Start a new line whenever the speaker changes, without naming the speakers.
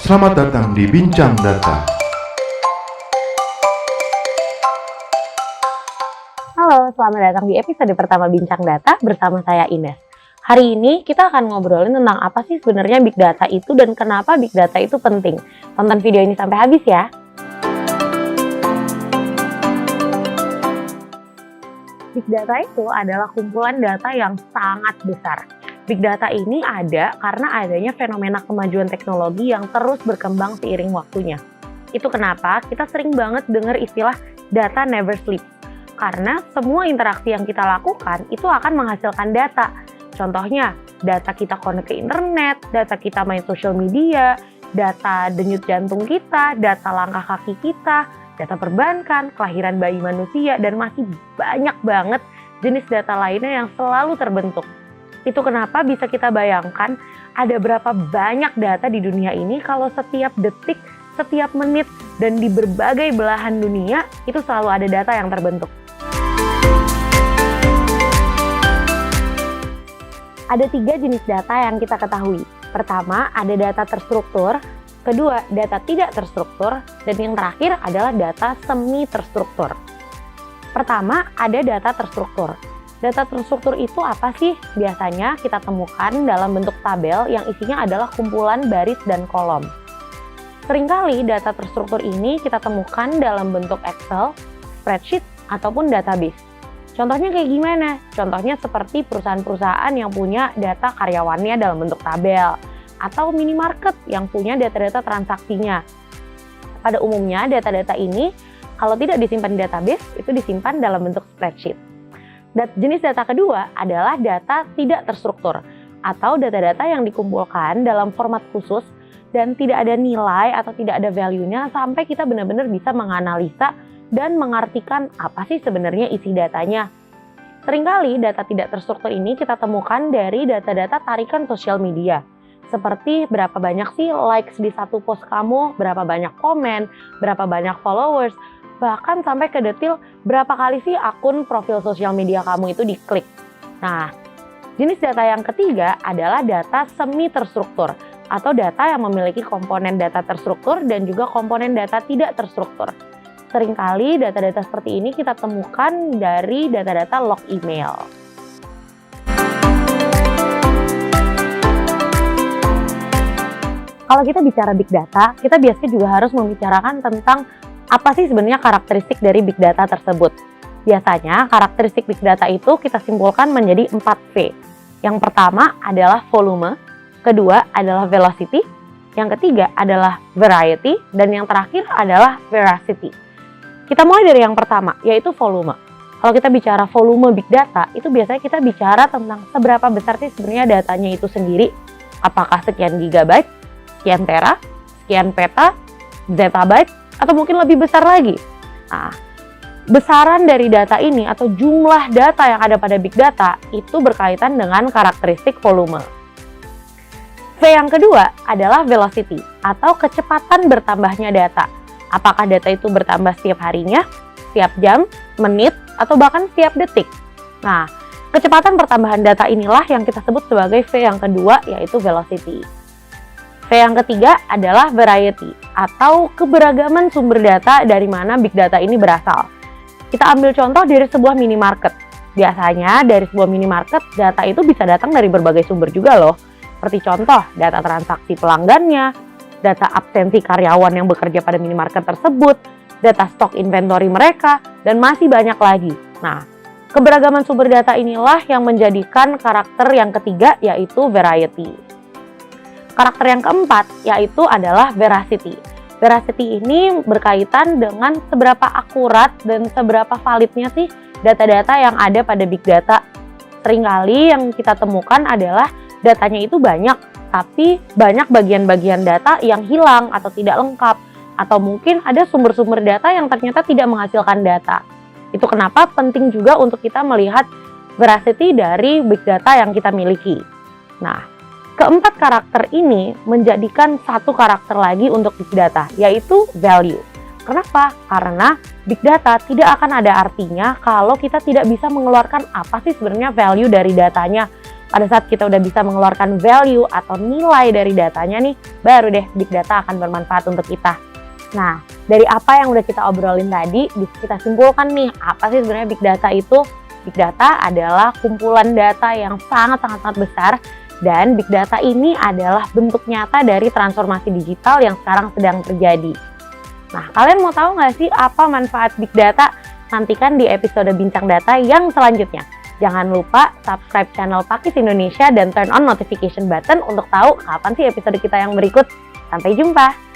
Selamat datang di Bincang Data.
Halo, selamat datang di episode pertama Bincang Data bersama saya Ines. Hari ini kita akan ngobrolin tentang apa sih sebenarnya Big Data itu dan kenapa Big Data itu penting. Tonton video ini sampai habis ya. Big Data itu adalah kumpulan data yang sangat besar. Big Data ini ada karena adanya fenomena kemajuan teknologi yang terus berkembang seiring waktunya. Itu kenapa kita sering banget dengar istilah data never sleeps. Karena semua interaksi yang kita lakukan itu akan menghasilkan data. Contohnya, data kita connect ke internet, data kita main social media, data denyut jantung kita, data langkah kaki kita, data perbankan, kelahiran bayi manusia, dan masih banyak banget jenis data lainnya yang selalu terbentuk. Itu kenapa bisa kita bayangkan ada berapa banyak data di dunia ini kalau setiap detik, setiap menit, dan di berbagai belahan dunia itu selalu ada data yang terbentuk. Ada 3 jenis data yang kita ketahui. Pertama, ada data terstruktur. Kedua, data tidak terstruktur. Dan yang terakhir adalah data semi terstruktur. Pertama, ada data terstruktur. Data terstruktur itu apa sih? Biasanya kita temukan dalam bentuk tabel yang isinya adalah kumpulan baris dan kolom. Seringkali data terstruktur ini kita temukan dalam bentuk Excel, spreadsheet, ataupun database. Contohnya kayak gimana? Contohnya seperti perusahaan-perusahaan yang punya data karyawannya dalam bentuk tabel, atau minimarket yang punya data-data transaksinya. Pada umumnya data-data ini kalau tidak disimpan di database, itu disimpan dalam bentuk spreadsheet. Jenis data kedua adalah data tidak terstruktur, atau data-data yang dikumpulkan dalam format khusus dan tidak ada nilai atau tidak ada value-nya sampai kita benar-benar bisa menganalisa dan mengartikan apa sih sebenarnya isi datanya. Seringkali data tidak terstruktur ini kita temukan dari data-data tarikan sosial media. Seperti berapa banyak sih likes di satu post kamu, berapa banyak komen, berapa banyak followers, bahkan sampai ke detail berapa kali sih akun profil sosial media kamu itu diklik. Nah, jenis data yang ketiga adalah data semi terstruktur atau data yang memiliki komponen data terstruktur dan juga komponen data tidak terstruktur. Seringkali data-data seperti ini kita temukan dari data-data log email. Kalau kita bicara big data, kita biasanya juga harus membicarakan tentang apa sih sebenarnya karakteristik dari big data tersebut. Biasanya karakteristik big data itu kita simpulkan menjadi 4V. Yang pertama adalah volume, kedua adalah velocity, yang ketiga adalah variety, dan yang terakhir adalah veracity. Kita mulai dari yang pertama, yaitu volume. Kalau kita bicara volume big data, itu biasanya kita bicara tentang seberapa besar sih sebenarnya datanya itu sendiri. Apakah sekian gigabyte, sekian tera, sekian peta, zettabyte, atau mungkin lebih besar lagi. Nah, besaran dari data ini atau jumlah data yang ada pada big data itu berkaitan dengan karakteristik volume. V yang kedua adalah velocity atau kecepatan bertambahnya data. Apakah data itu bertambah setiap harinya, setiap jam, menit, atau bahkan setiap detik. Nah, kecepatan pertambahan data inilah yang kita sebut sebagai V yang kedua, yaitu velocity. V yang ketiga adalah variety atau keberagaman sumber data dari mana big data ini berasal. Kita ambil contoh dari sebuah minimarket. Biasanya dari sebuah minimarket data itu bisa datang dari berbagai sumber juga loh. Seperti contoh data transaksi pelanggannya, data absensi karyawan yang bekerja pada minimarket tersebut, data stok inventory mereka, dan masih banyak lagi. Nah, keberagaman sumber data inilah yang menjadikan karakter yang ketiga yaitu variety. Karakter yang keempat yaitu adalah veracity. Veracity ini berkaitan dengan seberapa akurat dan seberapa validnya sih data-data yang ada pada big data. Seringkali yang kita temukan adalah datanya itu banyak, tapi banyak bagian-bagian data yang hilang atau tidak lengkap. Atau mungkin ada sumber-sumber data yang ternyata tidak menghasilkan data. Itu kenapa penting juga untuk kita melihat veracity dari big data yang kita miliki. Nah, keempat karakter ini menjadikan satu karakter lagi untuk big data, yaitu value. Kenapa? Karena big data tidak akan ada artinya kalau kita tidak bisa mengeluarkan apa sih sebenarnya value dari datanya. Pada saat kita udah bisa mengeluarkan value atau nilai dari datanya nih, baru deh big data akan bermanfaat untuk kita. Nah, dari apa yang udah kita obrolin tadi, bisa kita simpulkan nih, apa sih sebenarnya big data itu? Big data adalah kumpulan data yang sangat besar, dan big data ini adalah bentuk nyata dari transformasi digital yang sekarang sedang terjadi. Nah, kalian mau tahu nggak sih apa manfaat big data? Nantikan di episode Bincang Data yang selanjutnya. Jangan lupa subscribe channel Pakis Indonesia dan turn on notification button untuk tahu kapan sih episode kita yang berikut. Sampai jumpa!